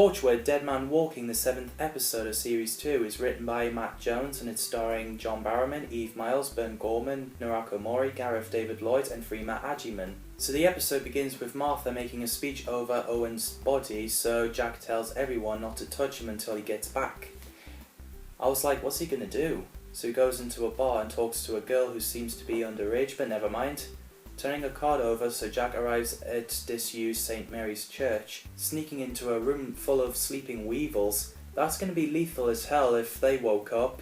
Torchwood, Dead Man Walking, the 7th episode of Series 2, is written by Matt Jones and it's starring John Barrowman, Eve Miles, Ben Gorman, Norako Mori, Gareth David Lloyd and Freema Agyeman. So the episode begins with Martha making a speech over Owen's body, so Jack tells everyone not to touch him until he gets back. I was like, what's he gonna do? So he goes into a bar and talks to a girl who seems to be underage, but never mind. Turning a card over, so Jack arrives at disused St. Mary's Church, sneaking into a room full of sleeping weevils. That's going to be lethal as hell if they woke up.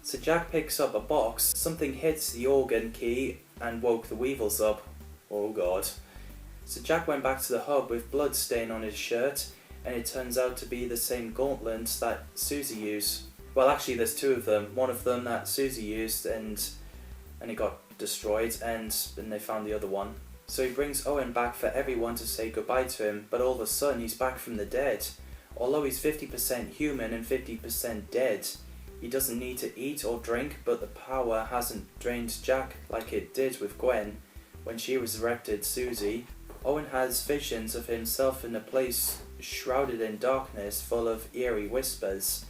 So Jack picks up a box, something hits the organ key and woke the weevils up. Oh god. So Jack went back to the hub with blood stain on his shirt, and it turns out to be the same gauntlet that Susie used. Well, actually there's two of them. One of them that Susie used and it got destroyed, and then they found the other one. So he brings Owen back for everyone to say goodbye to him, but all of a sudden he's back from the dead. Although he's 50% human and 50% dead, he doesn't need to eat or drink, but the power hasn't drained Jack like it did with Gwen when she resurrected Susie. Owen has visions of himself in a place shrouded in darkness full of eerie whispers.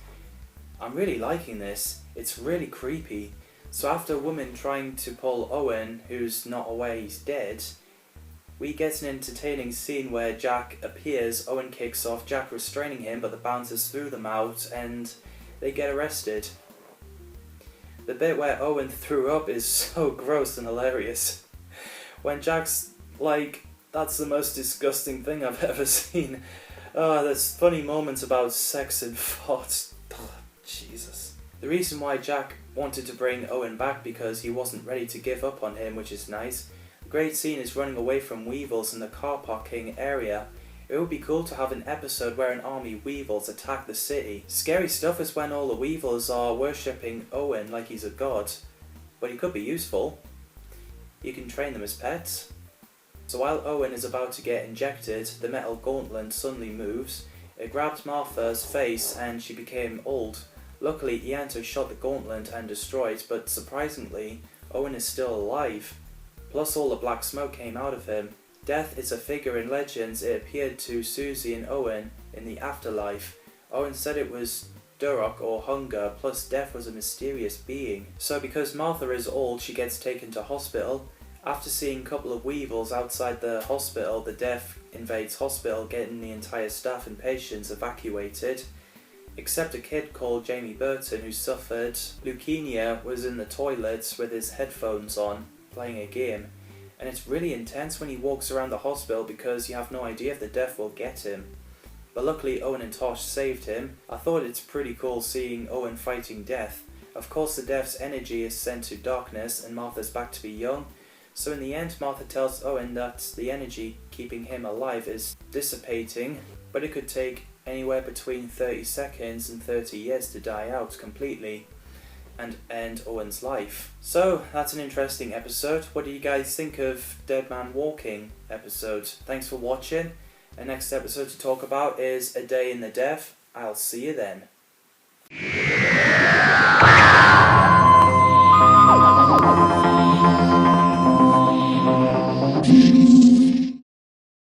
I'm really liking this, it's really creepy. So after a woman trying to pull Owen, who's not aware he's dead, we get an entertaining scene where Jack appears, Owen kicks off, Jack restraining him, but the bouncers threw them out and they get arrested. The bit where Owen threw up is so gross and hilarious. When Jack's like, that's the most disgusting thing I've ever seen. There's funny moments about sex and farts. Jesus. The reason why Jack wanted to bring Owen back because he wasn't ready to give up on him, which is nice. A great scene is running away from weevils in the car parking area. It would be cool to have an episode where an army of weevils attack the city. Scary stuff is when all the weevils are worshipping Owen like he's a god. But he could be useful. You can train them as pets. So while Owen is about to get injected, the metal gauntlet suddenly moves. It grabbed Martha's face and she became old. Luckily, Ianto shot the gauntlet and destroyed, but surprisingly, Owen is still alive. Plus all the black smoke came out of him. Death is a figure in legends. It appeared to Susie and Owen in the afterlife. Owen said it was Durok or hunger, plus death was a mysterious being. So because Martha is old, she gets taken to hospital. After seeing a couple of weevils outside the hospital, the death invades hospital, getting the entire staff and patients evacuated. Except a kid called Jamie Burton who suffered leukemia was in the toilets with his headphones on, playing a game. And it's really intense when he walks around the hospital because you have no idea if the death will get him. But luckily Owen and Tosh saved him. I thought it's pretty cool seeing Owen fighting death. Of course the death's energy is sent to darkness and Martha's back to be young. So in the end Martha tells Owen that the energy keeping him alive is dissipating, but it could take anywhere between 30 seconds and 30 years to die out completely and end Owen's life. So that's an interesting episode. What do you guys think of Dead Man Walking episode? Thanks for watching. The next episode to talk about is A Day in the Death. I'll see you then.